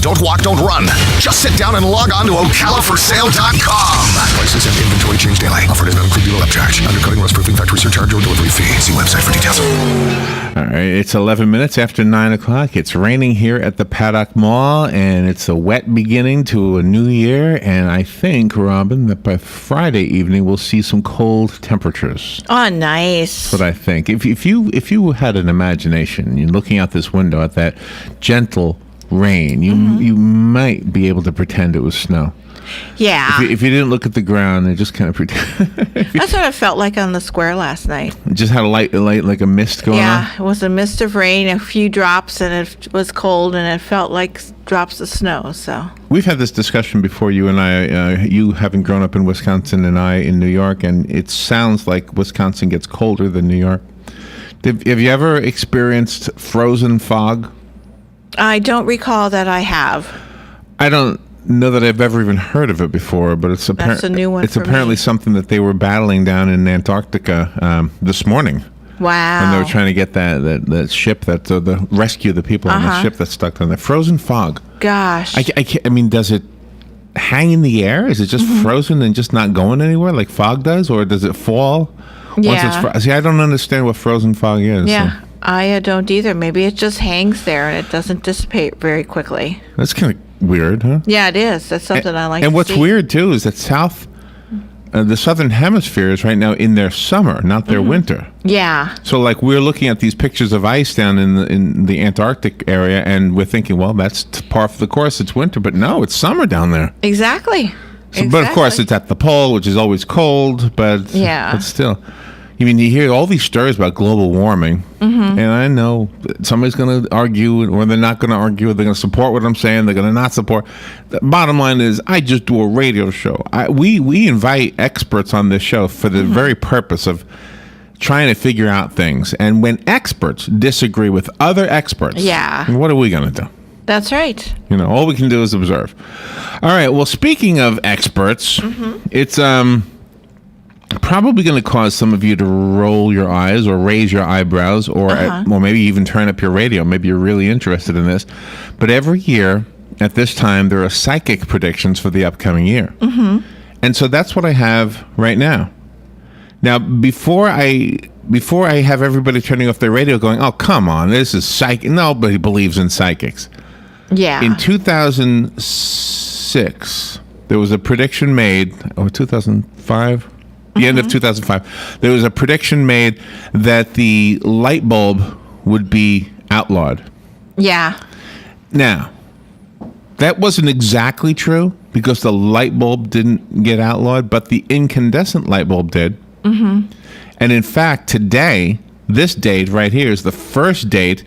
Don't walk, don't run. Just sit down and log on to OcalaForSale.com. Prices and inventory change daily. Offer does not include dealer upcharge. Undercutting, rust-proofing, factory surcharge, or delivery fee. See website for details. All right, it's 11 minutes after 9 o'clock. It's raining here at the Paddock Mall, and it's a wet beginning to a new year. And I think, Robin, that by Friday evening we'll see some cold temperatures. Oh, nice. That's what I think. If you had an imagination, you're looking out this window at that gentle rain, you might be able to pretend it was snow. Yeah. If you didn't look at the ground and just kind of pretend. That's what it felt like on the square last night. It just had a light like a mist going on. Yeah, it was a mist of rain, a few drops, and it was cold, and it felt like drops of snow. So we've had this discussion before, you and I, you having grown up in Wisconsin and I in New York, and it sounds like Wisconsin gets colder than New York. Have you ever experienced frozen fog? I don't recall that I have. I don't know that I've ever even heard of it before, but it's That's a new one. It's for apparently me. something that they were battling down in Antarctica this morning. Wow. And they were trying to get that ship the rescue the people on the ship that's stuck on there. Frozen fog. Gosh. I mean, does it hang in the air? Is it just frozen and just not going anywhere like fog does, or does it fall? Yeah. See, I don't understand what frozen fog is. Yeah. So. I don't either. Maybe it just hangs there and it doesn't dissipate very quickly. That's kind of weird, huh? Yeah, it is. That's something I like to see. And what's weird, too, is that the southern hemisphere is right now in their summer, not their winter. Yeah. So, like, we're looking at these pictures of ice down in the Antarctic area, and we're thinking, well, that's par for the course. It's winter. But no, it's summer down there. Exactly. So, but, of course, it's at the pole, which is always cold. But still. I mean, you hear all these stories about global warming, and I know somebody's going to argue, or they're not going to argue, they're going to support what I'm saying, they're going to not support. The bottom line is, I just do a radio show. We invite experts on this show for the very purpose of trying to figure out things. And when experts disagree with other experts, what are we going to do? That's right. All we can do is observe. All right, well, speaking of experts, it's probably going to cause some of you to roll your eyes or raise your eyebrows or maybe even turn up your radio. Maybe you're really interested in this. But every year at this time, there are psychic predictions for the upcoming year. And so that's what I have right now. Now, before I have everybody turning off their radio going, oh, come on, this is psychic. Nobody believes in psychics. Yeah. In 2006, there was a prediction made, 2005? The end of 2005, there was a prediction made that the light bulb would be outlawed. Yeah. Now, that wasn't exactly true because the light bulb didn't get outlawed, but the incandescent light bulb did. And in fact, today, this date right here is the first date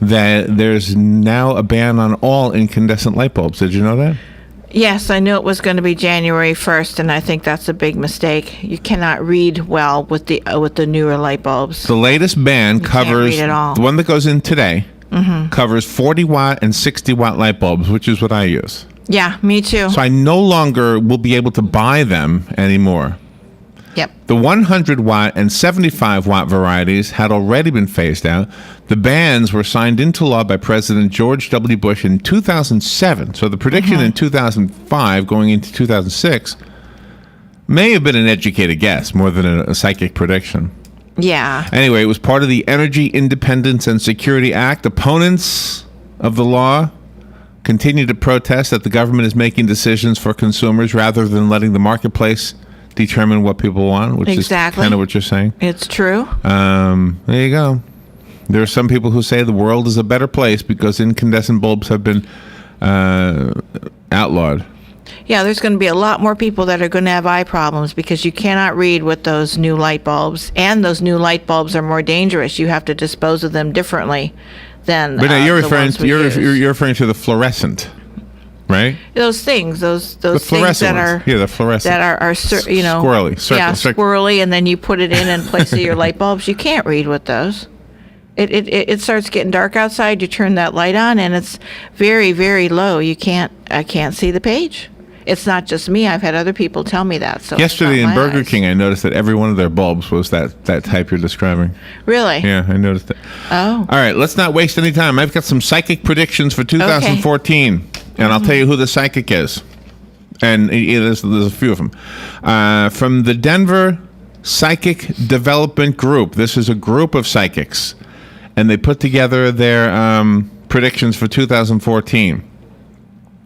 that there's now a ban on all incandescent light bulbs. Did you know that? Yes, I knew it was going to be January 1st, and I think that's a big mistake. You cannot read well with the newer light bulbs. The latest ban covers, the one that goes in today, covers 40-watt and 60-watt light bulbs, which is what I use. Yeah, me too. So I no longer will be able to buy them anymore. Yep. The 100-watt and 75-watt varieties had already been phased out. The bans were signed into law by President George W. Bush in 2007. So the prediction in 2005 going into 2006 may have been an educated guess more than a psychic prediction. Yeah. Anyway, it was part of the Energy Independence and Security Act. Opponents of the law continue to protest that the government is making decisions for consumers rather than letting the marketplace determine what people want, which is kind of what you're saying. It's true. There you go. There are some people who say the world is a better place because incandescent bulbs have been outlawed. Yeah, there's going to be a lot more people that are going to have eye problems because you cannot read with those new light bulbs, and those new light bulbs are more dangerous. You have to dispose of them differently than. But you're referring to you're referring to the fluorescent, right? Those things, those the things that are the fluorescent that are squirrely, squirrely, and then you put it in place of your light bulbs. You can't read with those. It starts getting dark outside. You turn that light on, and it's very, very low. I can't see the page. It's not just me. I've had other people tell me that. So yesterday in Burger King, I noticed that every one of their bulbs was that type you're describing. Really? Yeah, I noticed that. Oh. All right, let's not waste any time. I've got some psychic predictions for 2014. Okay. And I'll tell you who the psychic is. And there's a few of them. From the Denver Psychic Development Group. This is a group of psychics. And they put together their predictions for 2014.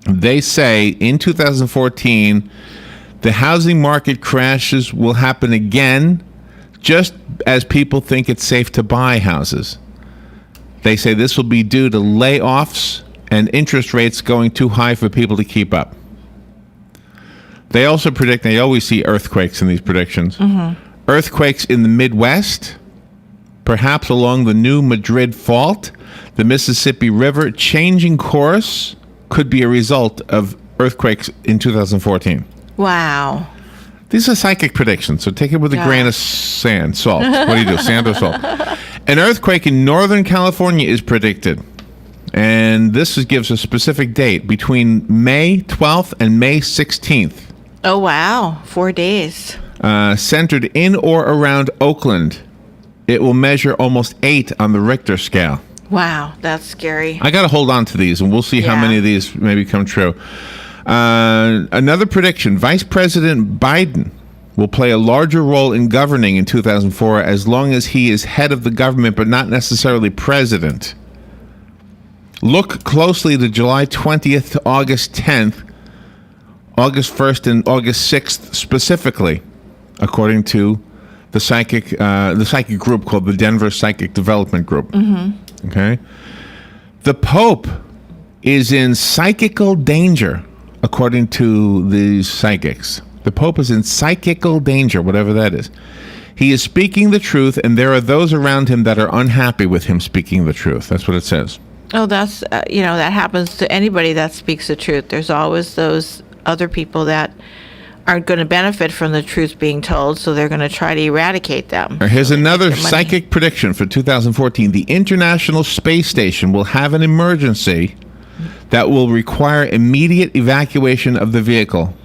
They say in 2014, the housing market crashes will happen again, just as people think it's safe to buy houses. They say this will be due to layoffs and interest rates going too high for people to keep up. They also predict, they always see earthquakes in these predictions. Earthquakes in the Midwest, perhaps along the new Madrid Fault, the Mississippi River changing course could be a result of earthquakes in 2014. Wow. These are psychic predictions, so take it with a grain of salt. What do you do, sand or salt? An earthquake in Northern California is predicted. And this gives a specific date, between May 12th and May 16th. Oh, wow. 4 days. Centered in or around Oakland. It will measure almost 8 on the Richter scale. Wow, that's scary. I got to hold on to these, and we'll see how many of these maybe come true. Another prediction, Vice President Biden will play a larger role in governing in 2004 as long as he is head of the government, but not necessarily president. Look closely to July 20th to August 10th, August 1st and August 6th specifically, according to the psychic group called the Denver Psychic Development Group. Okay? The Pope is in psychical danger, according to these psychics. The Pope is in psychical danger, whatever that is. He is speaking the truth, and there are those around him that are unhappy with him speaking the truth. That's what it says. Oh, that's, that happens to anybody that speaks the truth. There's always those other people that aren't going to benefit from the truth being told, so they're going to try to eradicate them. Here's another psychic prediction for 2014. The International Space Station will have an emergency that will require immediate evacuation of the vehicle.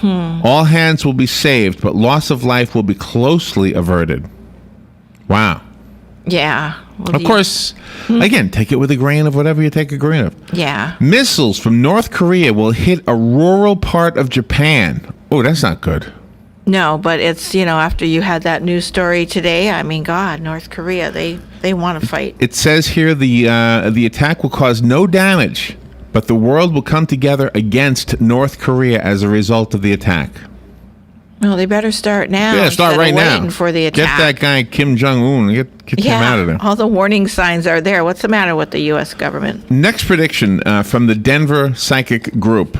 All hands will be saved, but loss of life will be closely averted. Wow. Yeah. Well, of course, again, take it with a grain of whatever you take a grain of. Yeah. Missiles from North Korea will hit a rural part of Japan. Oh, that's not good. No, but it's, after you had that news story today, I mean, God, North Korea, they want to fight. It says here the attack will cause no damage, but the world will come together against North Korea as a result of the attack. Well, they better start now. Yeah, start right now. Waiting for the attack. Get that guy Kim Jong-un. Get him out of there. All the warning signs are there. What's the matter with the U.S. government? Next prediction from the Denver Psychic Group.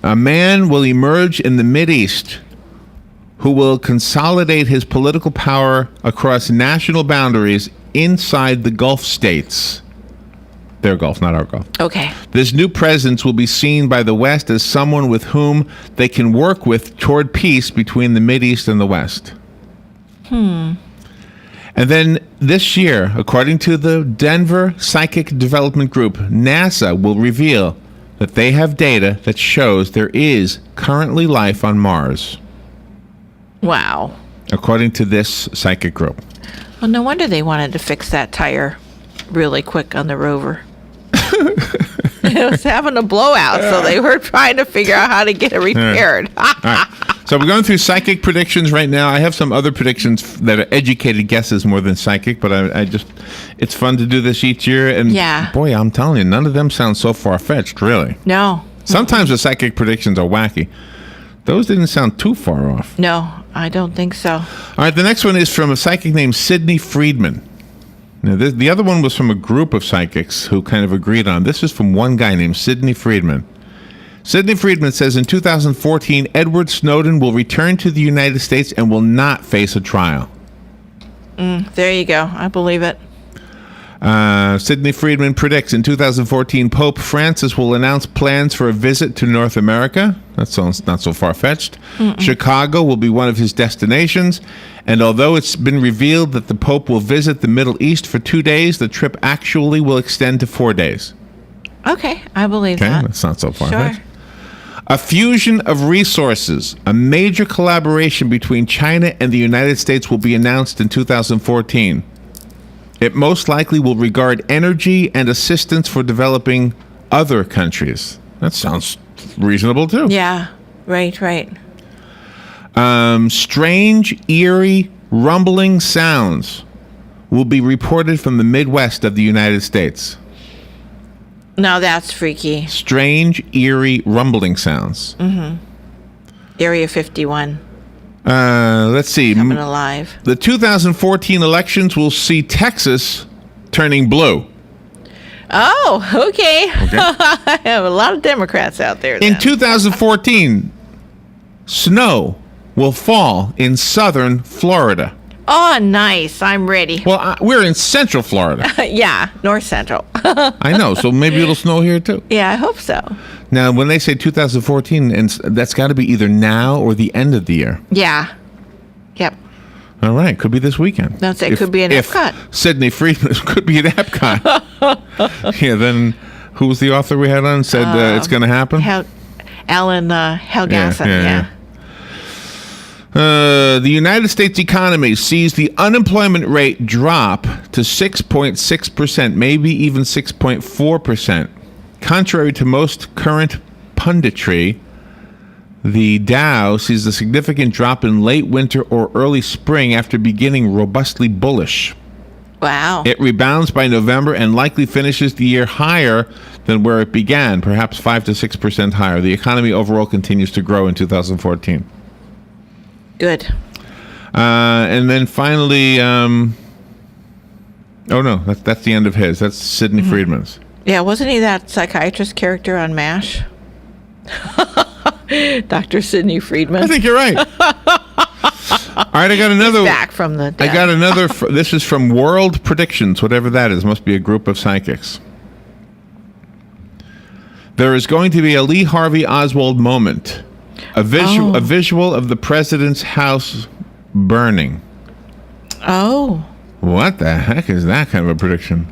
A man will emerge in the Mideast who will consolidate his political power across national boundaries inside the Gulf states. Their Gulf, not our Gulf. Okay. This new presence will be seen by the West as someone with whom they can work with toward peace between the Mideast and the West. And then this year, according to the Denver Psychic Development Group, NASA will reveal that they have data that shows there is currently life on Mars. Wow. According to this psychic group. Well, no wonder they wanted to fix that tire really quick on the rover. It was having a blowout, so they were trying to figure out how to get it repaired. All right. So we're going through psychic predictions right now. I have some other predictions that are educated guesses more than psychic, but I just, it's fun to do this each year. And boy, I'm telling you, none of them sound so far-fetched, really. No. Sometimes the psychic predictions are wacky. Those didn't sound too far off. No, I don't think so. All right, the next one is from a psychic named Sidney Friedman. Now, the other one was from a group of psychics who kind of agreed on. This is from one guy named Sidney Friedman. Sidney Friedman says in 2014, Edward Snowden will return to the United States and will not face a trial. There you go. I believe it. Sidney Friedman predicts in 2014, Pope Francis will announce plans for a visit to North America. That sounds not so far-fetched. Chicago will be one of his destinations. And although it's been revealed that the Pope will visit the Middle East for 2 days, the trip actually will extend to 4 days. Okay, I believe that. That's not so far-fetched. Sure. A fusion of resources, a major collaboration between China and the United States will be announced in 2014. It most likely will regard energy and assistance for developing other countries. That sounds reasonable, too. Yeah, right. Strange, eerie, rumbling sounds will be reported from the Midwest of the United States. Now that's freaky. Strange, eerie, rumbling sounds. Mm-hmm. Area 51. Let's see. Coming alive. The 2014 elections will see Texas turning blue. Oh, okay. I have a lot of Democrats out there. In 2014, snow will fall in southern Florida. Oh, nice. I'm ready. Well, we're in central Florida. Yeah, north central. I know, so maybe it'll snow here too. Yeah, I hope so. Now, when they say 2014, and that's got to be either now or the end of the year. Yeah. Yep. All right, could be this weekend. That's it. Could be an Epcot. Sydney Friedman could be an Epcot. Yeah, then who was the author we had on? Said it's going to happen? Alan Helgasson, yeah. The United States economy sees the unemployment rate drop to 6.6%, maybe even 6.4%. Contrary to most current punditry, the Dow sees a significant drop in late winter or early spring after beginning robustly bullish. Wow. It rebounds by November and likely finishes the year higher than where it began, perhaps 5 to 6% higher. The economy overall continues to grow in 2014. Good. And then finally, oh no, that's the end of his. That's Sidney Friedman's. Yeah, wasn't he that psychiatrist character on MASH? Dr. Sidney Friedman. I think you're right. All right, I got another. He's back from the dead. I got another. This is from World Predictions, whatever that is. Must be a group of psychics. There is going to be a Lee Harvey Oswald moment. A visual of the president's house burning. Oh. What the heck is that kind of a prediction?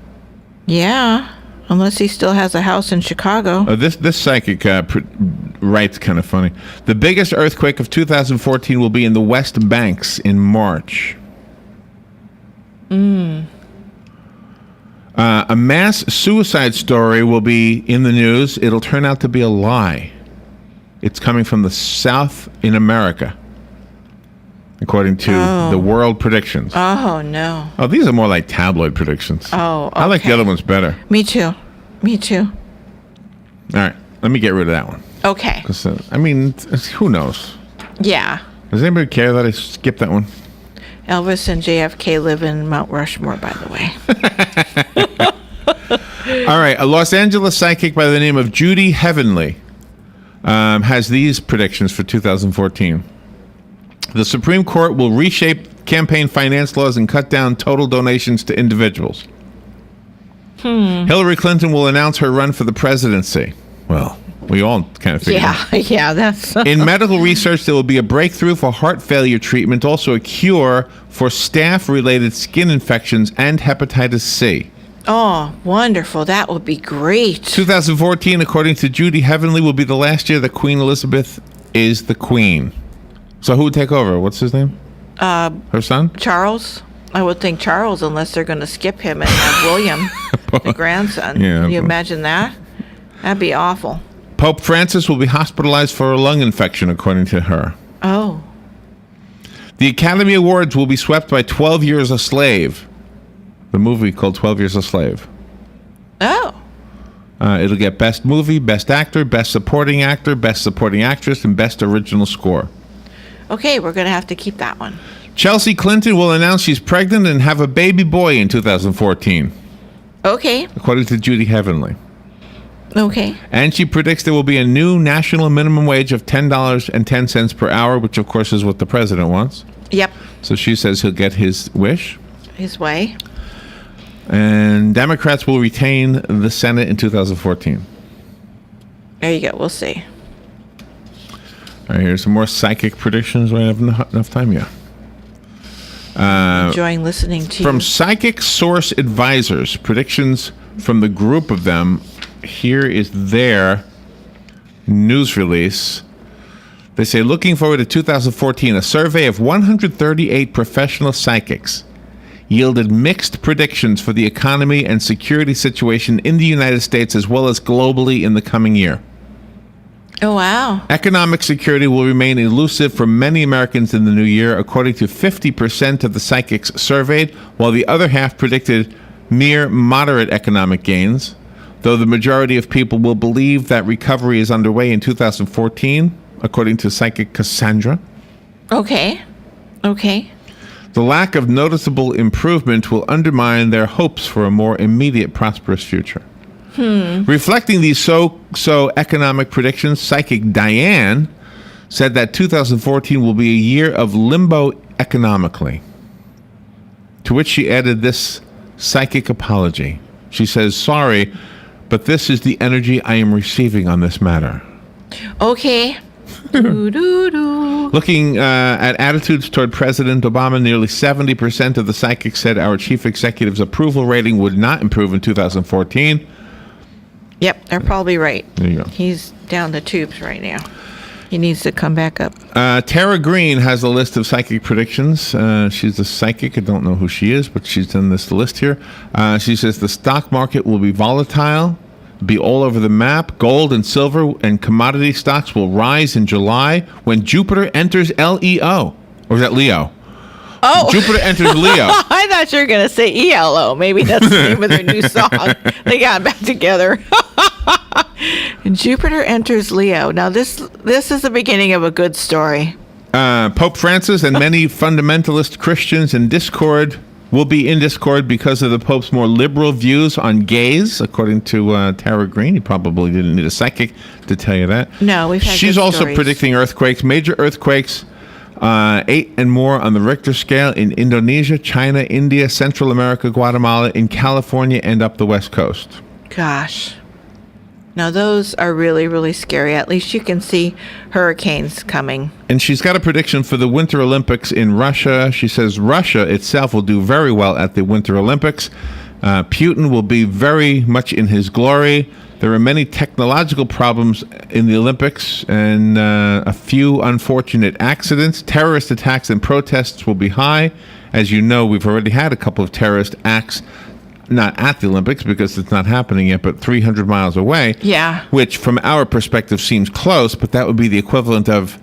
Yeah. Unless he still has a house in Chicago. This psychic writes kind of funny. The biggest earthquake of 2014 will be in the West Banks in March. A mass suicide story will be in the news. It'll turn out to be a lie. It's coming from the South in America, according to the World Predictions. Oh, no. Oh, these are more like tabloid predictions. Oh, okay. I like the other ones better. Me too. All right, let me get rid of that one. Okay. I mean, who knows? Yeah. Does anybody care that I skipped that one? Elvis and JFK live in Mount Rushmore, by the way. All right, a Los Angeles psychic by the name of Judy Heavenly has these predictions for 2014. The Supreme Court will reshape campaign finance laws and cut down total donations to individuals. Hillary Clinton will announce her run for the presidency. Well, we all kind of figured that. Yeah, that's... In medical research, there will be a breakthrough for heart failure treatment, also a cure for staph-related skin infections and hepatitis C. Oh, wonderful. That would be great. 2014, according to Judy Heavenly, will be the last year that Queen Elizabeth is the queen. So who would take over? What's his name? Her son? Charles. I would think Charles, unless they're going to skip him and have William, the grandson. Yeah, Can you imagine that? That'd be awful. Pope Francis will be hospitalized for a lung infection, according to her. Oh. The Academy Awards will be swept by 12 Years a Slave. The movie called 12 Years a Slave. Oh. It'll get Best Movie, Best Actor, Best Supporting Actor, Best Supporting Actress, and Best Original Score. Okay, we're going to have to keep that one. Chelsea Clinton will announce she's pregnant and have a baby boy in 2014. Okay. According to Judy Heavenly. Okay. And she predicts there will be a new national minimum wage of $10.10 per hour, which of course is what the president wants. Yep. So she says he'll get his wish. His way. And Democrats will retain the Senate in 2014. There you go. We'll see. All right, here's some more psychic predictions. We don't have enough time yet. Enjoying listening to From you. Psychic Source Advisors, predictions from the group of them. Here is their news release. They say, looking forward to 2014, a survey of 138 professional psychics yielded mixed predictions for the economy and security situation in the United States as well as globally in the coming year. Oh, wow. Economic security will remain elusive for many Americans in the new year, according to 50% of the psychics surveyed, while the other half predicted mere moderate economic gains, though the majority of people will believe that recovery is underway in 2014, according to psychic Cassandra. Okay. The lack of noticeable improvement will undermine their hopes for a more immediate prosperous future. Reflecting these so economic predictions, psychic Diane said that 2014 will be a year of limbo economically. To which she added this psychic apology. She says, "Sorry, but this is the energy I am receiving on this matter." Okay. Looking at attitudes toward President Obama, nearly 70% of the psychics said our chief executive's approval rating would not improve in 2014. Yep, they're probably right. There you go. He's down the tubes right now. He needs to come back up. Tara Green has a list of psychic predictions. She's a psychic. I don't know who she is, but she's in this list here. She says the stock market will be volatile, be all over the map. Gold and silver and commodity stocks will rise in July when Jupiter enters LEO. Or is that Leo? Oh. Jupiter enters Leo. I thought you were going to say ELO. Maybe that's the name of their new song. They got back together. And Jupiter enters Leo. Now, this is the beginning of a good story. Pope Francis and many fundamentalist Christians will be in discord because of the Pope's more liberal views on gays, according to Tara Green. You probably didn't need a psychic to tell you that. No, we've had She's good also stories. predicting earthquakes, major earthquakes, 8 and more on the Richter scale in Indonesia, China, India, Central America, Guatemala, in California, and up the West Coast. Gosh. Now, those are really, really scary. At least you can see hurricanes coming. And she's got a prediction for the Winter Olympics in Russia. She says Russia itself will do very well at the Winter Olympics. Putin will be very much in his glory. There are many technological problems in the Olympics and a few unfortunate accidents. Terrorist attacks and protests will be high. As you know, we've already had a couple of terrorist acts, not at the Olympics because it's not happening yet, but 300 miles away. Yeah. Which, from our perspective, seems close, but that would be the equivalent of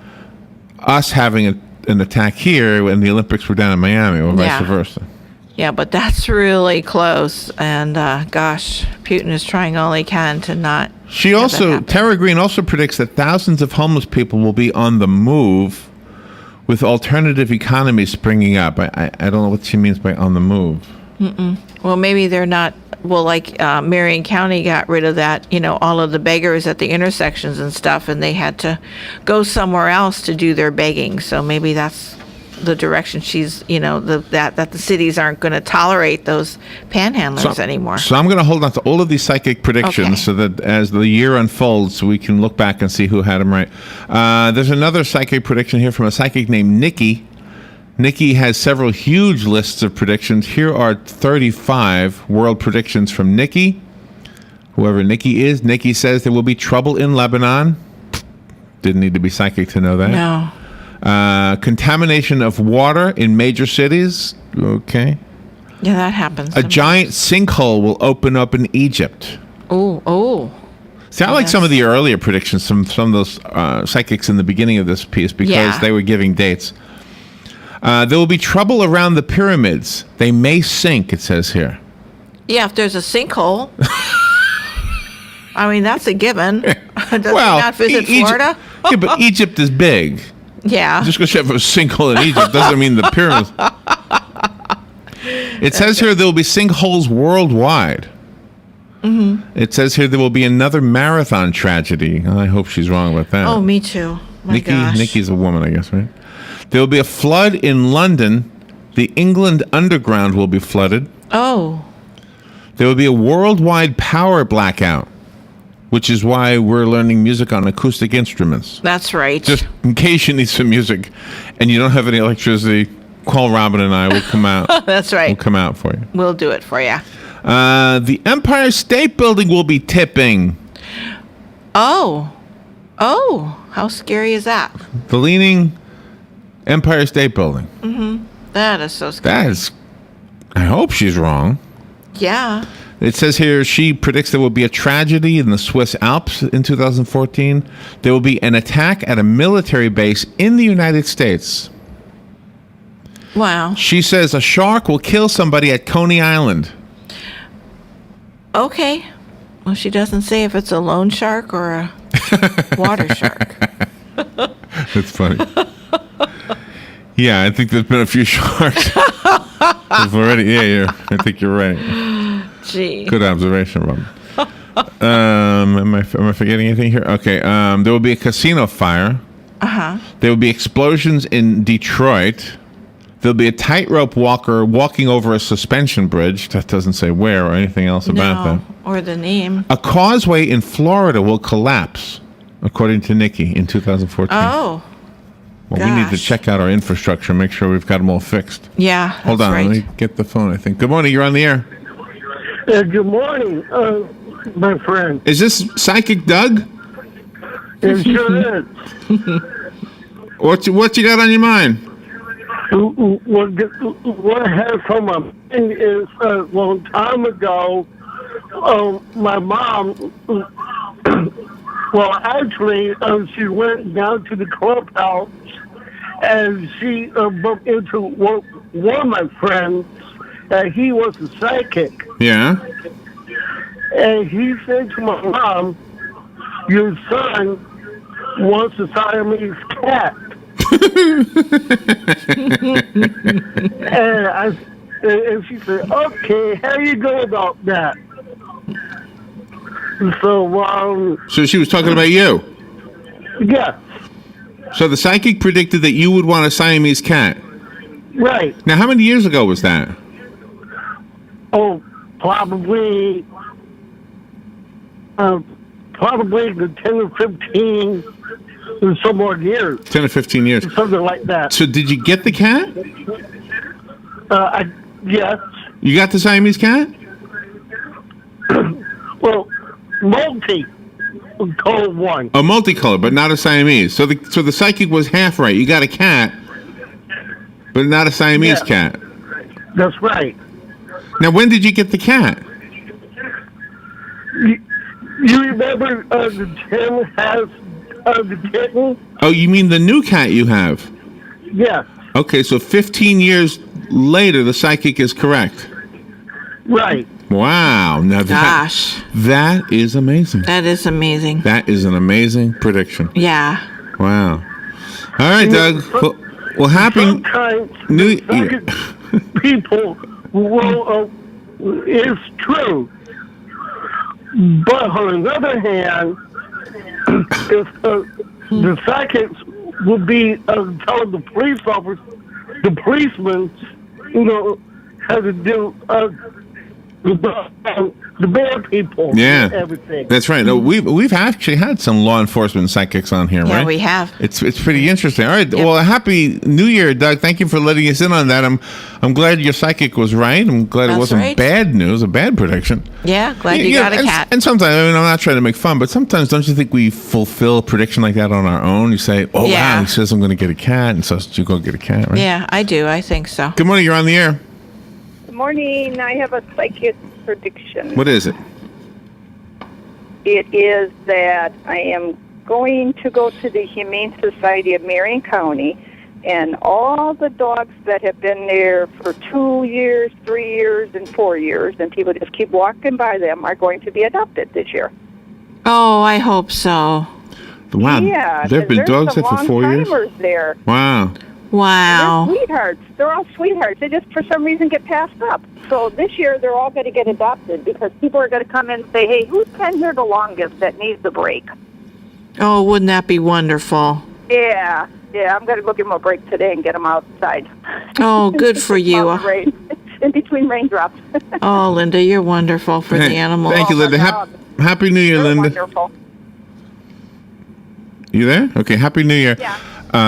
us having an attack here when the Olympics were down in Miami, or vice versa. Yeah, but that's really close. And gosh, Putin is trying all he can to not. Tara Green also predicts that thousands of homeless people will be on the move with alternative economies springing up. I don't know what she means by on the move. Well, maybe they're not. Well, like Marion County got rid of that, all of the beggars at the intersections and stuff, and they had to go somewhere else to do their begging. So maybe that's the direction she's, that the cities aren't going to tolerate those panhandlers anymore. So I'm going to hold on to all of these psychic predictions so that as the year unfolds, we can look back and see who had them right. There's another psychic prediction here from a psychic named Nikki. Nikki has several huge lists of predictions. Here are 35 world predictions from Nikki. Whoever Nikki is, Nikki says there will be trouble in Lebanon. Didn't need to be psychic to know that. No. Contamination of water in major cities. Okay. Yeah, that happens. A giant sinkhole will open up in Egypt. Oh. See, I like some of the earlier predictions from some of those psychics in the beginning of this piece because they were giving dates. There will be trouble around the pyramids. They may sink, it says here. Yeah, if there's a sinkhole. I mean, that's a given. Does he not visit Florida? Yeah, but Egypt is big. Yeah. Just because you have a sinkhole in Egypt doesn't mean the pyramids. It says here there will be sinkholes worldwide. Mm-hmm. It says here there will be another marathon tragedy. I hope she's wrong about that. Oh, me too. Gosh. Nikki's a woman, I guess, right? There will be a flood in London. The England Underground will be flooded. Oh. There will be a worldwide power blackout, which is why we're learning music on acoustic instruments. That's right. Just in case you need some music and you don't have any electricity, call Robin and I. We'll come out. That's right. We'll come out for you. We'll do it for you. The Empire State Building will be tipping. Oh. How scary is that? The Leaning Empire State Building. Mm-hmm. That is so scary. That is I hope she's wrong. Yeah. It says here she predicts there will be a tragedy in the Swiss Alps in 2014. There will be an attack at a military base in the United States. Wow. She says a shark will kill somebody at Coney Island. Okay. Well, she doesn't say if it's a loan shark or a water shark. That's funny. Yeah, I think there's been a few sharks. Already. Yeah, I think you're right. Gee. Good observation, Rob. Am I forgetting anything here? Okay. There will be a casino fire. Uh-huh. There will be explosions in Detroit. There'll be a tightrope walker walking over a suspension bridge. That doesn't say where or anything else about that. Or the name. A causeway in Florida will collapse, according to Nikki, in 2014. Oh. Well, we need to check out our infrastructure, make sure we've got them all fixed. Yeah, Hold on, right. let me get the phone, I think. Good morning, you're on the air. Good morning, my friend. Is this Psychic Doug? It sure is. What you got on your mind? What I have from my mind is a long time ago, my mom, well, actually, she went down to the clubhouse and she bumped into one of my friends. He was a psychic. Yeah. And he said to my mom, your son wants a Siamese cat. and she said, okay, how you go about that? So she was talking about you? Yeah. So the psychic predicted that you would want a Siamese cat? Right. Now, how many years ago was that? Oh, probably the 10 or 15 or some more years. 10 or 15 years. Something like that. So did you get the cat? Yes. You got the Siamese cat? Well, multi-colored one. A multicolored, but not a Siamese. So the psychic was half right. You got a cat, but not a Siamese cat. That's right. Now, when did you get the cat? You remember the Tim has the kitten? Oh, you mean the new cat you have? Yes. Okay, so 15 years later, the psychic is correct. Right. Wow. Now that is amazing. That is amazing. That is an amazing prediction. Yeah. Wow. All right, Doug. Well, happy New Year. People, it's true. But on the other hand, if the psychics would be telling the police officers, the policemen, how to do the bad people. Yeah, and everything. That's right. No, we've actually had some law enforcement psychics on here, right? Yeah, we have. It's pretty interesting. All right. Yep. Well, happy New Year, Doug. Thank you for letting us in on that. I'm glad your psychic was right. I'm glad it wasn't bad news, a bad prediction. Yeah, glad you got a cat. And sometimes, I'm not trying to make fun, but sometimes don't you think we fulfill a prediction like that on our own? You say, wow, he says I'm going to get a cat, and so you go get a cat, right? Yeah, I do. I think so. Good morning. You're on the air. Good morning. I have a psychic prediction. What is it? It is that I am going to go to the Humane Society of Marion County, and all the dogs that have been there for 2 years, 3 years, and 4 years, and people just keep walking by them, are going to be adopted this year. Oh, I hope so. Wow. Yeah. There have been dogs there for 4 years? There. Wow. Wow. They're sweethearts. They're all sweethearts. They just, for some reason, get passed up. So this year, they're all going to get adopted because people are going to come in and say, hey, who's been here the longest that needs a break? Oh, wouldn't that be wonderful? Yeah, I'm going to go give them a break today and get them outside. Oh, good for you. In between raindrops. Oh, Linda, you're wonderful for the animals. Thank you, Linda. Happy New Year, Linda. Wonderful. You there? Okay, Happy New Year. Yeah. All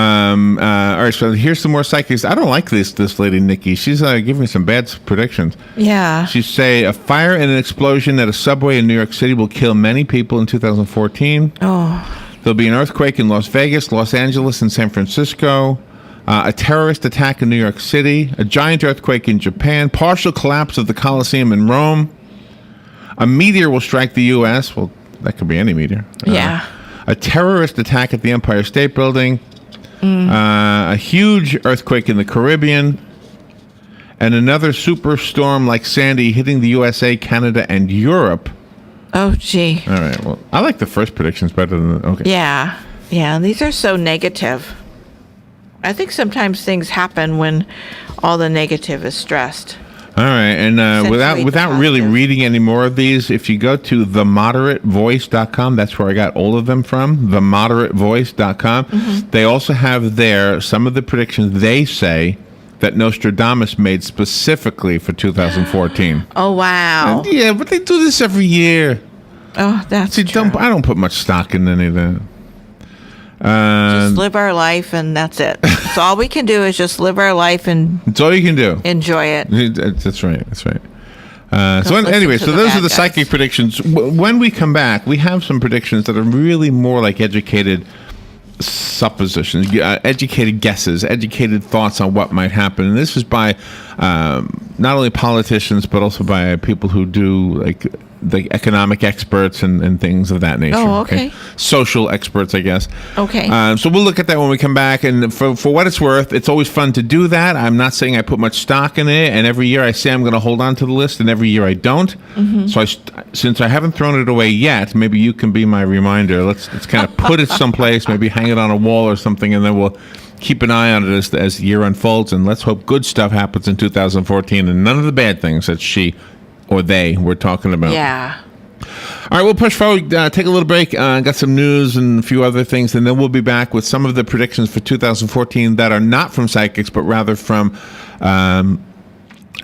right, so here's some more psychics. I don't like this lady, Nikki. She's giving me some bad predictions. Yeah. She say a fire and an explosion at a subway in New York City will kill many people in 2014. Oh. There'll be an earthquake in Las Vegas, Los Angeles, and San Francisco. A terrorist attack in New York City, a giant earthquake in Japan, partial collapse of the Colosseum in Rome. A meteor will strike the U.S. Well, that could be any meteor. Yeah. A terrorist attack at the Empire State Building. A huge earthquake in the Caribbean. And another superstorm like Sandy hitting the USA, Canada, and Europe. Oh, gee. All right. Well, I like the first predictions better than okay. Yeah. Yeah. These are so negative. I think sometimes things happen when all the negative is stressed. All right, and without really reading any more of these, if you go to themoderatevoice.com, that's where I got all of them from, themoderatevoice.com. Mm-hmm. They also have there some of the predictions they say that Nostradamus made specifically for 2014. Oh, wow. And yeah, but they do this every year. Oh, that's true. I don't put much stock in any of that. Just live our life, and that's it. So all we can do is just live our life and that's all you can do. Enjoy it. That's right. That's right. So those are the psychic predictions. When we come back, we have some predictions that are really more like educated suppositions, educated guesses, educated thoughts on what might happen. And this is by not only politicians, but also by people who do like the economic experts and things of that nature. Oh, okay. Social experts, I guess. Okay. So we'll look at that when we come back. And for what it's worth, it's always fun to do that. I'm not saying I put much stock in it. And every year I say I'm going to hold on to the list, and every year I don't. Mm-hmm. So since I haven't thrown it away yet, maybe you can be my reminder. Let's kind of put it someplace, maybe hang it on a wall or something, and then we'll keep an eye on it as the year unfolds. And let's hope good stuff happens in 2014 and none of the bad things that she or they were talking about. Yeah. All right, we'll push forward, take a little break, got some news and a few other things, and then we'll be back with some of the predictions for 2014 that are not from psychics, but rather from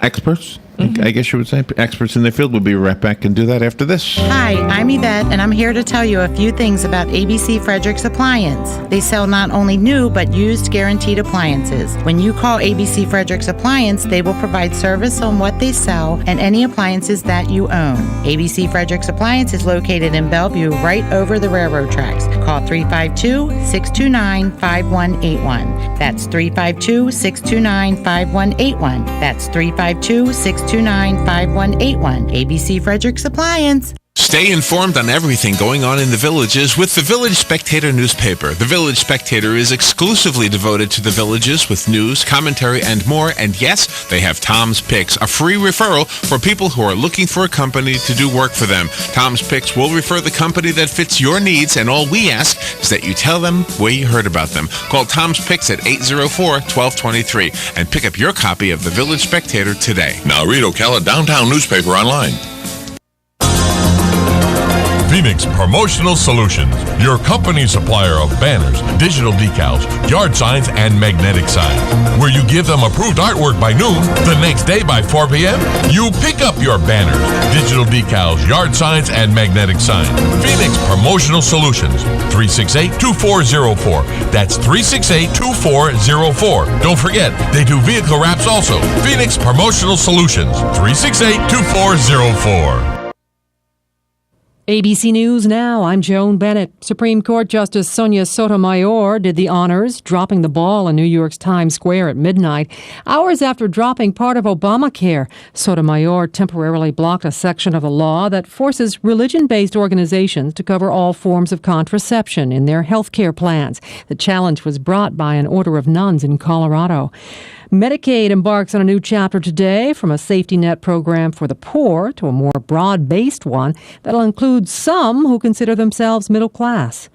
experts. Mm-hmm. I guess you would say experts in their field. We'll be right back and do that after this. Hi, I'm Yvette, and I'm here to tell you a few things about ABC Frederick's Appliance. They sell not only new, but used guaranteed appliances. When you call ABC Frederick's Appliance, they will provide service on what they sell and any appliances that you own. ABC Frederick's Appliance is located in Bellevue, right over the railroad tracks. Call 352-629-5181. That's 352-629-5181. That's 352-629-5181. ABC Frederick's Appliance. Stay informed on everything going on in the Villages with the Village Spectator newspaper. The Village Spectator is exclusively devoted to the Villages with news, commentary, and more. And yes, they have Tom's Picks, a free referral for people who are looking for a company to do work for them. Tom's Picks will refer the company that fits your needs, and all we ask is that you tell them where you heard about them. Call Tom's Picks at 804-1223 and pick up your copy of the Village Spectator today. Now read Ocala Downtown newspaper online. Phoenix Promotional Solutions, your company supplier of banners, digital decals, yard signs, and magnetic signs. Where you give them approved artwork by noon, the next day by 4 p.m., you pick up your banners, digital decals, yard signs, and magnetic signs. Phoenix Promotional Solutions, 368-2404. That's 368-2404. Don't forget, they do vehicle wraps also. Phoenix Promotional Solutions, 368-2404. ABC News Now, I'm Joan Bennett. Supreme Court Justice Sonia Sotomayor did the honors, dropping the ball in New York's Times Square at midnight. Hours after dropping part of Obamacare, Sotomayor temporarily blocked a section of the law that forces religion-based organizations to cover all forms of contraception in their health care plans. The challenge was brought by an order of nuns in Colorado. Medicaid embarks on a new chapter today, from a safety net program for the poor to a more broad-based one that'll include some who consider themselves middle class.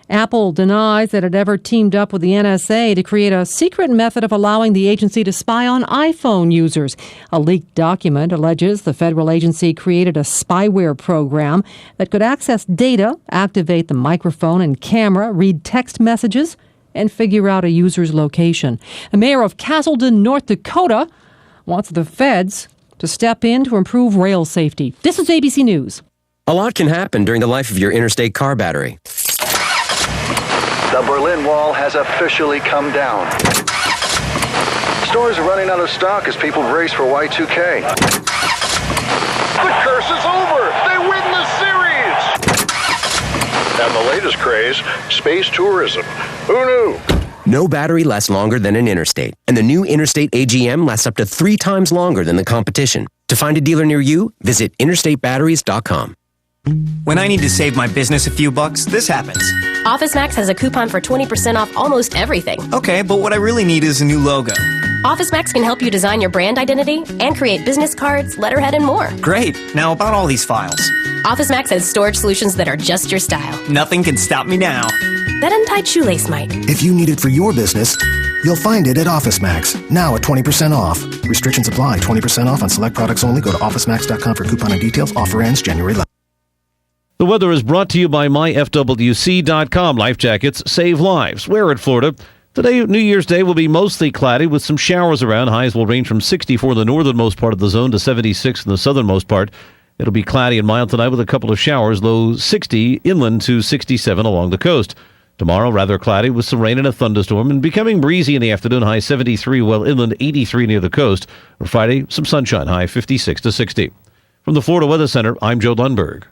Apple denies that it ever teamed up with the NSA to create a secret method of allowing the agency to spy on iPhone users. A leaked document alleges the federal agency created a spyware program that could access data, activate the microphone and camera, read text messages, and figure out a user's location. The mayor of Castleton, North Dakota, wants the feds to step in to improve rail safety. This is ABC News. A lot can happen during the life of your interstate car battery. The Berlin Wall has officially come down. Stores are running out of stock as people brace for Y2K. The curse is over! They win the series! And the latest craze, space tourism. Who knew? No battery lasts longer than an Interstate, and the new Interstate AGM lasts up to 3 times longer than the competition. To find a dealer near you, visit interstatebatteries.com. When I need to save my business a few bucks, this happens. Office Max has a coupon for 20% off almost everything. Okay, but what I really need is a new logo. Office Max can help you design your brand identity and create business cards, letterhead, and more. Great. Now about all these files. Office Max has storage solutions that are just your style. Nothing can stop me now. That untied shoelace might. If you need it for your business, you'll find it at Office Max. Now at 20% off. Restrictions apply. 20% off on select products only. Go to officemax.com for coupon and details. Offer ends January 11th. The weather is brought to you by myfwc.com. Life jackets save lives. Wear it, Florida. Today, New Year's Day, will be mostly cloudy with some showers around. Highs will range from 64 in the northernmost part of the zone to 76 in the southernmost part. It'll be cloudy and mild tonight with a couple of showers, low 60 inland to 67 along the coast. Tomorrow, rather cloudy with some rain and a thunderstorm, and becoming breezy in the afternoon, high 73 well inland, 83 near the coast. For Friday, some sunshine, high 56 to 60. From the Florida Weather Center, I'm Joe Lundberg.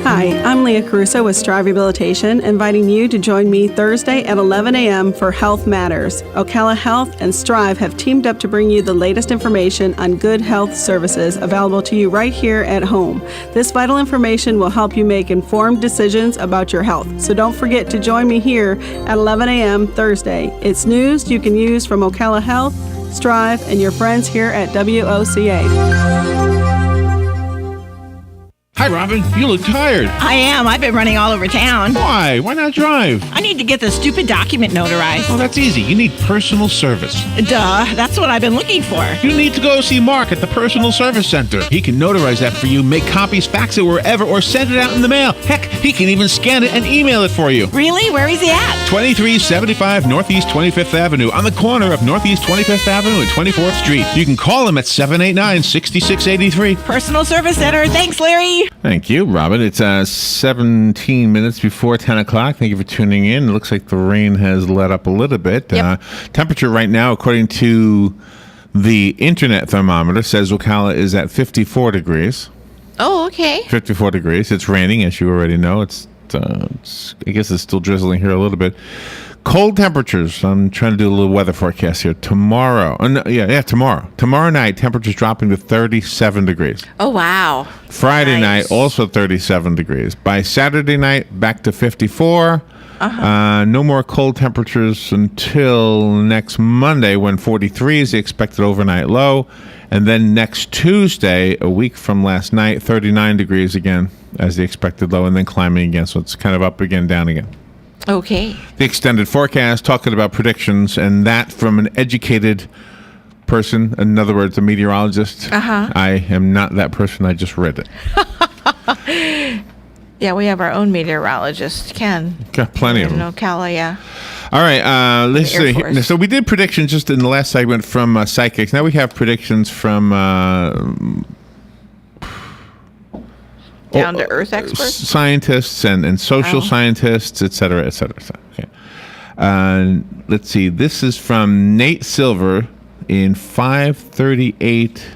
Hi, I'm Leah Caruso with Strive Rehabilitation, inviting you to join me Thursday at 11 a.m. for Health Matters. Ocala Health and Strive have teamed up to bring you the latest information on good health services available to you right here at home. This vital information will help you make informed decisions about your health. So don't forget to join me here at 11 a.m. Thursday. It's news you can use from Ocala Health, Strive, and your friends here at WOCA. Hi, Robin. You look tired. I am. I've been running all over town. Why? Why not drive? I need to get this stupid document notarized. Oh, that's easy. You need personal service. Duh. That's what I've been looking for. You need to go see Mark at the Personal Service Center. He can notarize that for you, make copies, fax it wherever, or send it out in the mail. Heck, he can even scan it and email it for you. Really? Where is he at? 2375 Northeast 25th Avenue, on the corner of Northeast 25th Avenue and 24th Street. You can call him at 789-6683. Personal Service Center. Thanks, Larry. Thank you, Robin. It's 17 minutes before 10 o'clock. Thank you for tuning in. It looks like the rain has let up a little bit. Yep. Temperature right now, according to the internet thermometer, says Ocala is at 54 degrees. Oh, okay. 54 degrees. It's raining, as you already know. It's I guess it's still drizzling here a little bit. Cold temperatures. I'm trying to do a little weather forecast here. Tomorrow. Tomorrow. Tomorrow night, temperatures dropping to 37 degrees. Oh, wow. Friday night, also 37 degrees. By Saturday night, back to 54. No more cold temperatures until next Monday, when 43 is the expected overnight low. And then next Tuesday, a week from last night, 39 degrees again as the expected low, and then climbing again. So it's kind of up again, down again. Okay. The extended forecast, talking about predictions, and that from an educated person, in other words, a meteorologist. I am not that person. I just read it. Yeah, we have our own meteorologist, Ken. Got plenty of them. In Ocala, yeah. All right, let's see. So we did predictions just in the last segment from psychics. Now we have predictions from down to earth experts, scientists and social scientists, et cetera, et cetera, et cetera. Okay. Let's see. This is from Nate Silver in 538.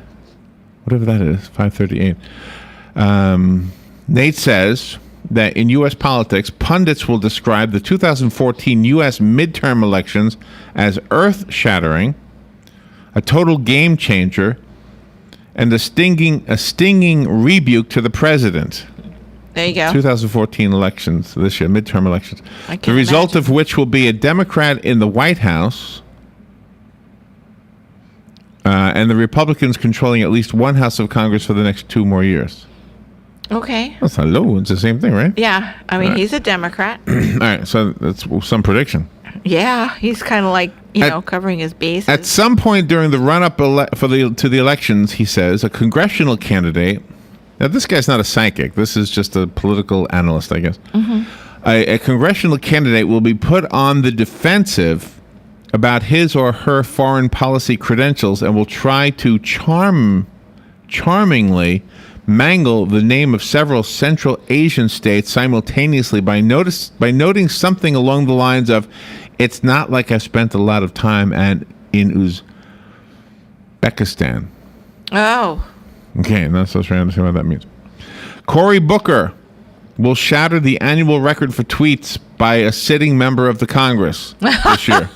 Whatever that is, 538. Nate says that in U.S. politics, pundits will describe the 2014 U.S. midterm elections as earth-shattering, a total game changer, and a stinging rebuke to the president. There you go. 2014 elections, this year, midterm elections. The result of which will be a Democrat in the White House, and the Republicans controlling at least one House of Congress for the next 2 more years. Okay. That's not low. It's the same thing, right? Yeah. I mean, he's a Democrat. All right. So that's some prediction. Yeah. He's kind of like, covering his bases. At some point during the run-up to the elections, he says, a congressional candidate. Now, this guy's not a psychic. This is just a political analyst, I guess. Mm-hmm. A congressional candidate will be put on the defensive about his or her foreign policy credentials and will try to charmingly mangle the name of several Central Asian states simultaneously by noting something along the lines of, it's not like I spent a lot of time in Uzbekistan. Oh. Okay, and that's what I was trying to understand what that means. Cory Booker will shatter the annual record for tweets by a sitting member of the Congress this year.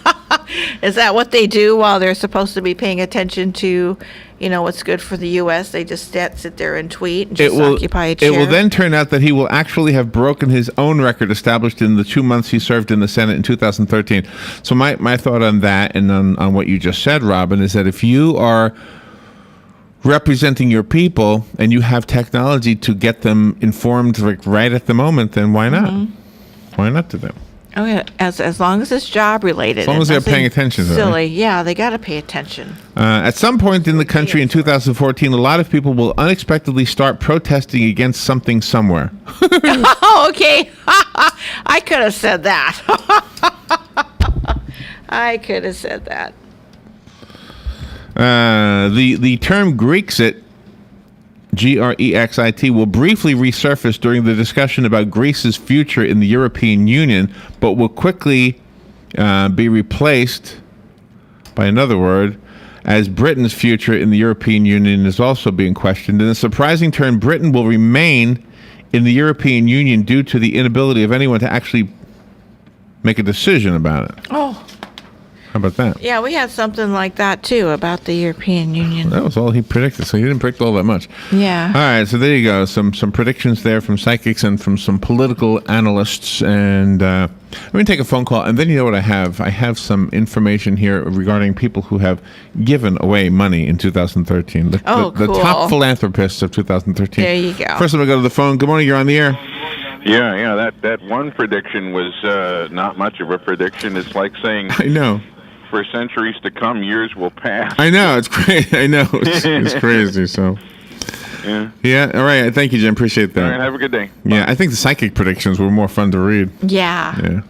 Is that what they do while they're supposed to be paying attention to, what's good for the U.S.? They just sit there and tweet and just occupy a chair? It will then turn out that he will actually have broken his own record established in the 2 months he served in the Senate in 2013. So my thought on that and on what you just said, Robin, is that if you are representing your people and you have technology to get them informed right at the moment, then why not? Mm-hmm. Why not do that? Oh yeah, as long as it's job related. As long as they're paying attention to it. Silly, yeah, they got to pay attention. At some point in the country in 2014, a lot of people will unexpectedly start protesting against something somewhere. Oh, okay. I could have said that. I could have said that. The term Grexit, Grexit, will briefly resurface during the discussion about Greece's future in the European Union, but will quickly be replaced by another word, as Britain's future in the European Union is also being questioned. In a surprising turn, Britain will remain in the European Union due to the inability of anyone to actually make a decision about it. Oh. How about that? Yeah, we had something like that, too, about the European Union. That was all he predicted, so he didn't predict all that much. Yeah. All right, so there you go. Some predictions there from psychics and from some political analysts. And let me take a phone call. And then you know what I have? I have some information here regarding people who have given away money in 2013. The cool. top philanthropists of 2013. There you go. First, I'm going to go to the phone. Good morning. You're on the air. Yeah. That one prediction was not much of a prediction. It's like saying... I know. For centuries to come, years will pass. I know, it's crazy. I know, it's crazy. So, yeah. All right. Thank you, Jim. Appreciate that. All right. Have a good day. Yeah, I think the psychic predictions were more fun to read. Yeah.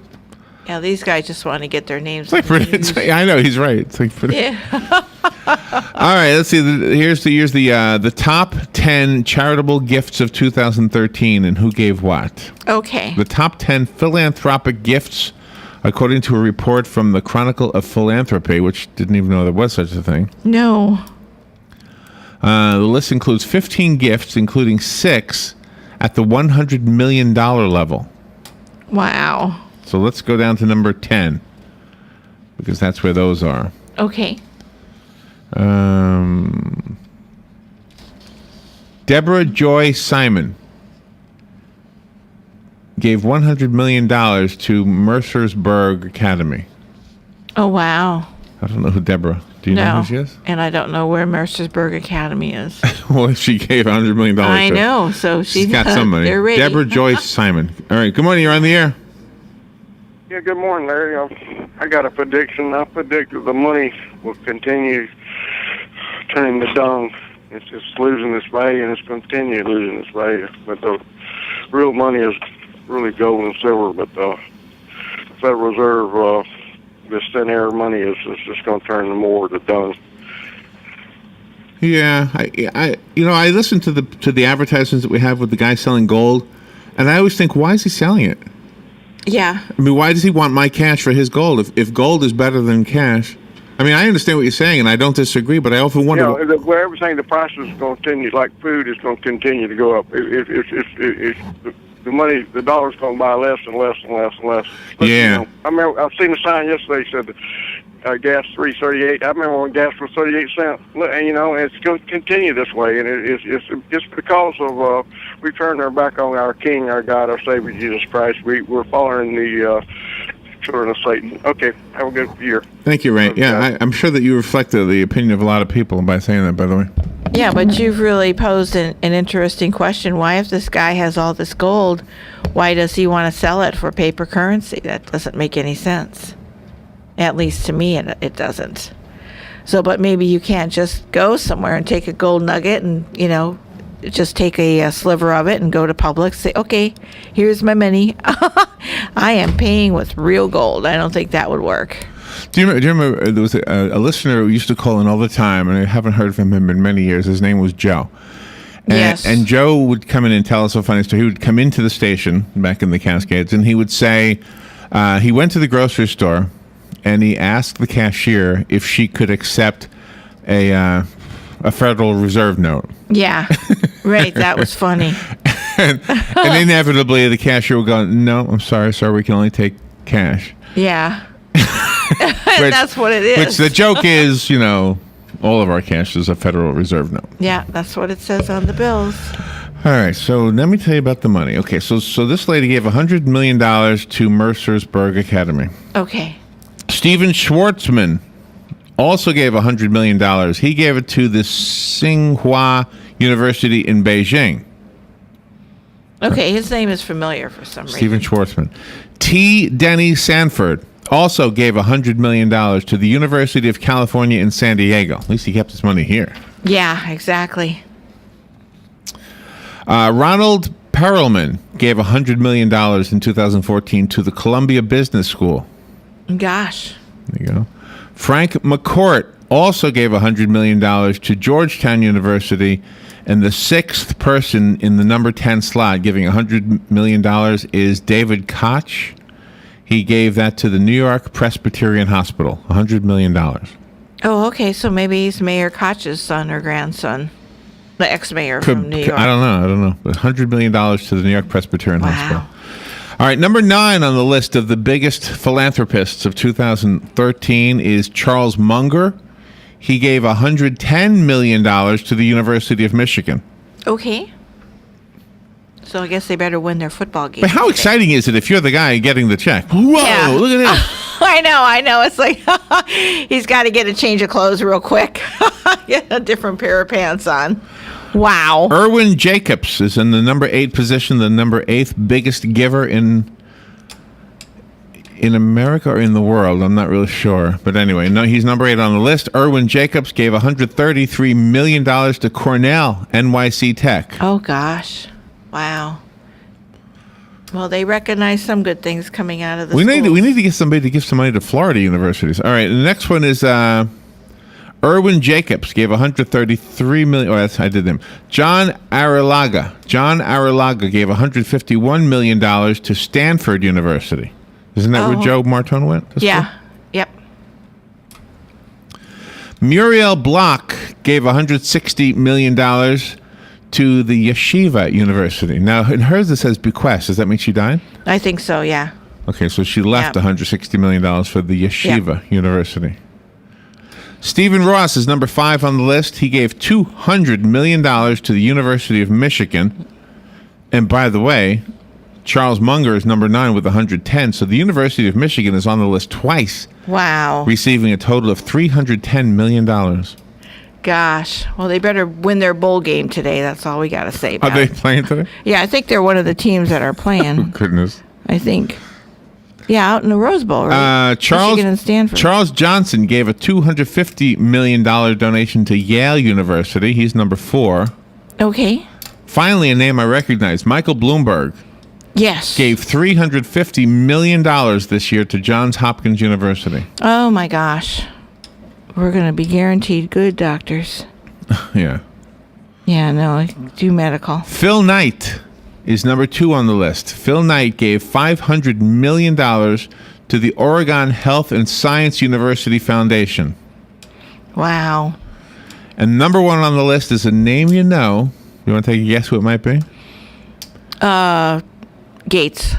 Yeah. These guys just want to get their names. I know he's right. It's like yeah. All right. Let's see. Here's the top 10 charitable gifts of 2013 and who gave what. Okay. The top 10 philanthropic gifts, according to a report from the Chronicle of Philanthropy, which didn't even know there was such a thing. No. The list includes 15 gifts, including 6 at the $100 million level. Wow. So let's go down to number 10, because that's where those are. Okay. Deborah Joy Simon gave $100 million to Mercersburg Academy. Oh, wow. I don't know who Deborah. Do you know who she is? And I don't know where Mercersburg Academy is. Well, she gave $100 million. I know, so she's got some money. They're ready. Deborah Joyce Simon. All right, good morning. You're on the air. Yeah, good morning, Larry. I got a prediction. I predict that the money will continue turning to dung. It's just losing its value, and it's continue losing its value. But the real money is really gold and silver, but the Federal Reserve, this thin air money is just going to turn more to dung. Yeah, I listen to the advertisements that we have with the guy selling gold, and I always think, why is he selling it? Yeah. I mean, why does he want my cash for his gold? If gold is better than cash, I mean, I understand what you're saying, and I don't disagree, but I often wonder. Where everything, the prices is going to continue, like food is going to continue to go up. If the money, the dollar's going to buy less and less and less and less. But, yeah. I remember I've seen a sign yesterday that said gas $3.38. I remember when gas was 38 cents. And it's going to continue this way, and it's because of we turned our back on our King, our God, our Savior Jesus Christ. We're following the children of Satan. Okay, have a good year. Thank you, Ray. Yeah, I'm sure that you reflected the opinion of a lot of people by saying that, by the way. Yeah, but you've really posed an interesting question. Why, if this guy has all this gold, why does he want to sell it for paper currency? That doesn't make any sense. At least to me, it doesn't. So, but maybe you can't just go somewhere and take a gold nugget and, just take a sliver of it and go to Publix, say, okay, here's my money. I am paying with real gold. I don't think that would work. Do you remember there was a listener who used to call in all the time, and I haven't heard from him in many years. His name was Joe. Yes. And Joe would come in and tell us a funny story. He would come into the station back in the Cascades, and he would say he went to the grocery store, and he asked the cashier if she could accept a Federal Reserve note. Yeah, right. That was funny. and inevitably the cashier will go, "No, I'm sorry, sir. We can only take cash." Yeah. That's what it is. Which the joke is, all of our cash is a Federal Reserve note. Yeah, that's what it says on the bills. All right, so let me tell you about the money. Okay, so this lady gave $100 million to Mercersburg Academy. Okay. Steven Schwartzman also gave $100 million. He gave it to the Tsinghua University in Beijing. Okay, his name is familiar for some reason. Steven Schwartzman. T. Denny Sanford also gave $100 million to the University of California in San Diego. At least he kept his money here. Yeah, exactly. Ronald Perelman gave $100 million in 2014 to the Columbia Business School. Gosh. There you go. Frank McCourt also gave $100 million to Georgetown University, and the sixth person in the number 10 slot giving $100 million is David Koch. He gave that to the New York Presbyterian Hospital, $100 million. Oh, okay, so maybe he's Mayor Koch's son or grandson, the ex-mayor from New York. I don't know. $100 million to the New York Presbyterian Hospital. All right, number 9 on the list of the biggest philanthropists of 2013 is Charles Munger. He gave $110 million to the University of Michigan. Okay. So I guess they better win their football game. But how exciting is it if you're the guy getting the check? Whoa, look at this. I know. It's like he's got to get a change of clothes real quick. Get a different pair of pants on. Wow. Erwin Jacobs is in the number 8 position, the number 8th biggest giver in America or in the world. I'm not really sure. But anyway, no, he's number 8 on the list. Erwin Jacobs gave $133 million to Cornell NYC Tech. Oh, gosh. Wow. Well, they recognize some good things coming out of the we need to get somebody to give some money to Florida universities. All right, the next one is Erwin Jacobs gave $133 million. Oh, I did them. John Arrillaga gave $151 million to Stanford University. Isn't that where Joe Martone went? Yeah. Yep. Muriel Bloch gave $160 million to the Yeshiva University. Now, in hers it says bequest. Does that mean she died? I think so, yeah. Okay, so she left $160 million for the Yeshiva University. Stephen Ross is number 5 on the list. He gave $200 million to the University of Michigan. And by the way, Charles Munger is number 9 with 110. So the University of Michigan is on the list twice. Wow. Receiving a total of $310 million. Gosh. Well, they better win their bowl game today. That's all we got to say about it. Are they playing today? Yeah, I think they're one of the teams that are playing. Oh, goodness. I think. Yeah, out in the Rose Bowl, right? Michigan and Stanford. Charles Johnson gave a $250 million donation to Yale University. He's number 4. Okay. Finally, a name I recognize. Michael Bloomberg. Yes. Gave $350 million this year to Johns Hopkins University. Oh, my gosh. We're going to be guaranteed good doctors. Yeah. Yeah, no, do medical. Phil Knight is number 2 on the list. Phil Knight gave $500 million to the Oregon Health and Science University Foundation. Wow. And number 1 on the list is a name you know. You want to take a guess who it might be? Gates.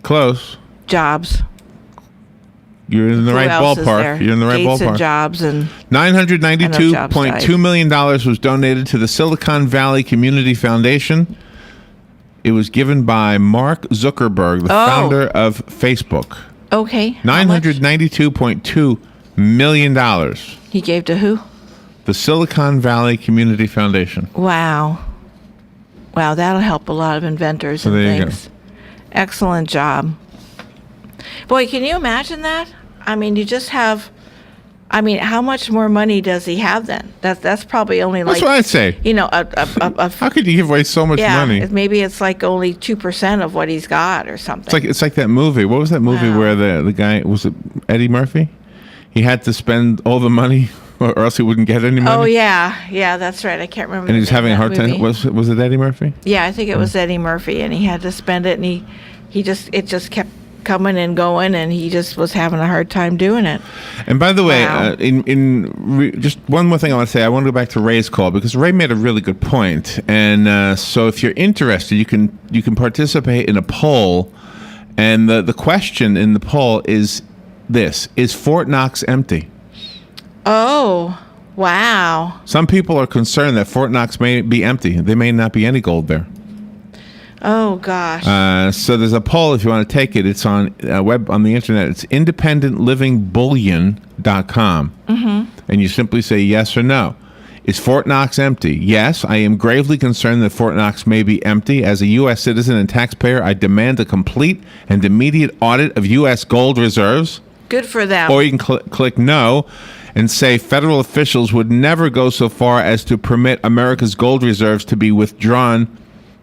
Close. Jobs. You're in the right ballpark. You're in the right Gates ballpark. And Jobs and $992.2 million was donated to the Silicon Valley Community Foundation. It was given by Mark Zuckerberg, the founder of Facebook. Okay. $992.2 million. He gave to who? The Silicon Valley Community Foundation. Wow. Wow, that'll help a lot of inventors and things. Excellent job. Boy, can you imagine that? I mean, you just have... I mean, how much more money does he have then? That's probably only like... That's what I'd say. You know, how could you give away so much money? Maybe it's like only 2% of what he's got or something. It's like that movie. What was that movie where the guy... Was it Eddie Murphy? He had to spend all the money or else he wouldn't get any money. Oh, yeah. Yeah, that's right. I can't remember. And he was having a hard time. Was it Eddie Murphy? Yeah, I think it was Eddie Murphy, and he had to spend it, and it just kept coming and going, and he just was having a hard time doing it. And by the way, just one more thing I want to say. I want to go back to Ray's call because Ray made a really good point. And so if you're interested, you can participate in a poll. And the question in the poll is this: is Fort Knox empty? Oh, wow. Some people are concerned that Fort Knox may be empty. There may not be any gold there. Oh, gosh. So there's a poll if you want to take it. It's on on the internet. It's independentlivingBullion.com. Mm-hmm. And you simply say yes or no. Is Fort Knox empty? Yes, I am gravely concerned that Fort Knox may be empty. As a U.S. citizen and taxpayer, I demand a complete and immediate audit of U.S. gold reserves. Good for them. Or you can click no and say federal officials would never go so far as to permit America's gold reserves to be withdrawn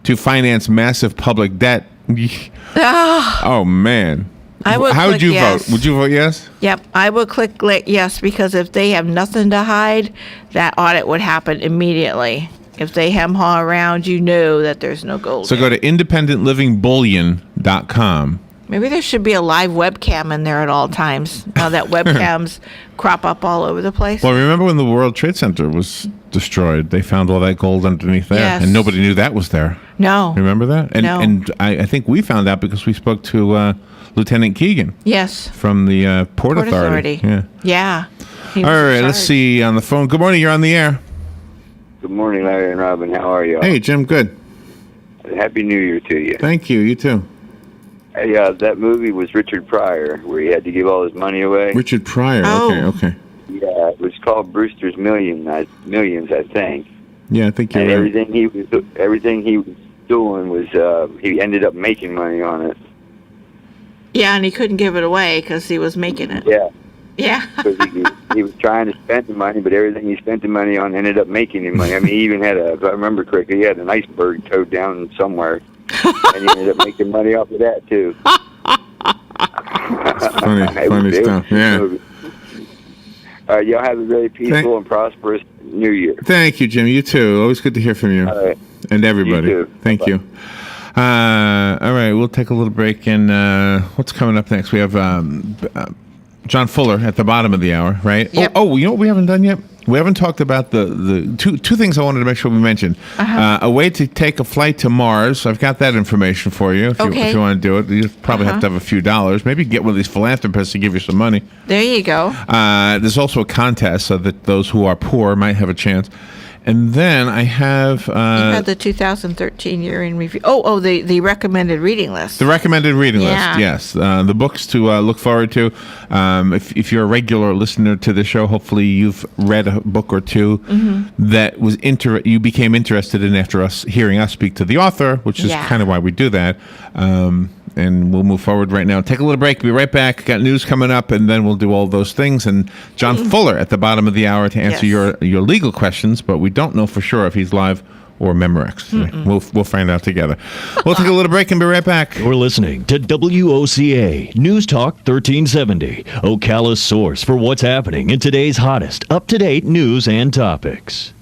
to finance massive public debt. Oh, man. How would you vote? Would you vote yes? Yep, I would click yes, because if they have nothing to hide, that audit would happen immediately. If they hem-haw around, you know that there's no gold. So go to independentlivingBullion.com. Maybe there should be a live webcam in there at all times. Now that webcams crop up all over the place. Well, remember when the World Trade Center was destroyed? They found all that gold underneath there, yes. And nobody knew that was there. No. Remember that? And, no. And I think we found out because we spoke to Lieutenant Keegan. Yes. From the Port Authority. Yeah. All right, let's see on the phone. Good morning, you're on the air. Good morning, Larry and Robin. How are you? Hey, Jim, good. Happy New Year to you. Thank you, you too. Hey, that movie was Richard Pryor, where he had to give all his money away. Richard Pryor, okay. Yeah, it was called Brewster's Millions, I think. Yeah, I think you're right. Everything he was doing was, he ended up making money on it. Yeah, and he couldn't give it away because he was making it. Yeah. Yeah. he was trying to spend the money, but everything he spent the money on ended up making him money. I mean, he even had if I remember correctly, he had an iceberg towed down somewhere. And he ended up making money off of that, too. funny stuff, yeah. Y'all have a very peaceful and prosperous New Year. Thank you, Jim. You too. Always good to hear from you. All right. And everybody. You too. Thank you. All right, we'll take a little break. And what's coming up next? We have John Fuller at the bottom of the hour, right? Yep. Oh, you know what we haven't done yet? We haven't talked about the two things I wanted to make sure we mentioned. A way to take a flight to Mars. I've got that information for you. If you want to do it, you probably have to have a few dollars. Maybe get one of these philanthropists to give you some money. There you go. There's also a contest so that those who are poor might have a chance. And then I have... you had the 2013 year in review. The recommended reading list. The recommended reading list, yes. The books to look forward to. If you're a regular listener to the show, hopefully you've read a book or two that was you became interested in after hearing us speak to the author, which is kind of why we do that. And we'll move forward right now. Take a little break. Be right back. Got news coming up, and then we'll do all those things. And John Fuller at the bottom of the hour to answer your legal questions, but we don't know for sure if he's live or Memorex. We'll find out together. We'll take a little break and be right back. You're listening to WOCA News Talk 1370, Ocala's source for what's happening in today's hottest, up-to-date news and topics.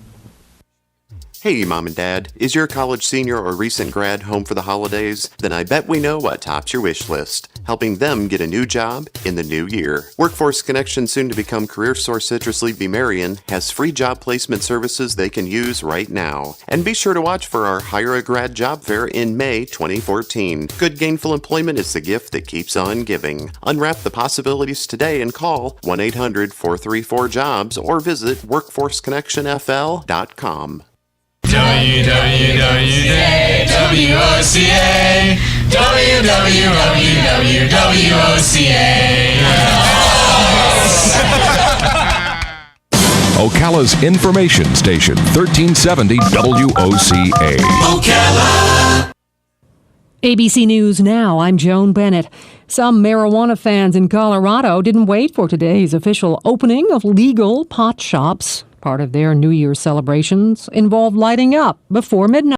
Hey, Mom and Dad, is your college senior or recent grad home for the holidays? Then I bet we know what tops your wish list, helping them get a new job in the new year. Workforce Connection, soon to become CareerSource Citrus Lead Be Marion, has free job placement services they can use right now. And be sure to watch for our Hire a Grad job fair in May 2014. Good gainful employment is the gift that keeps on giving. Unwrap the possibilities today and call 1-800-434-JOBS or visit workforceconnectionfl.com. WWOCA, Ocala's information station, 1370 WOCA. Ocala. ABC News Now, I'm Joan Bennett. Some marijuana fans in Colorado didn't wait for today's official opening of legal pot shops. Part of their New Year's celebrations involved lighting up before midnight.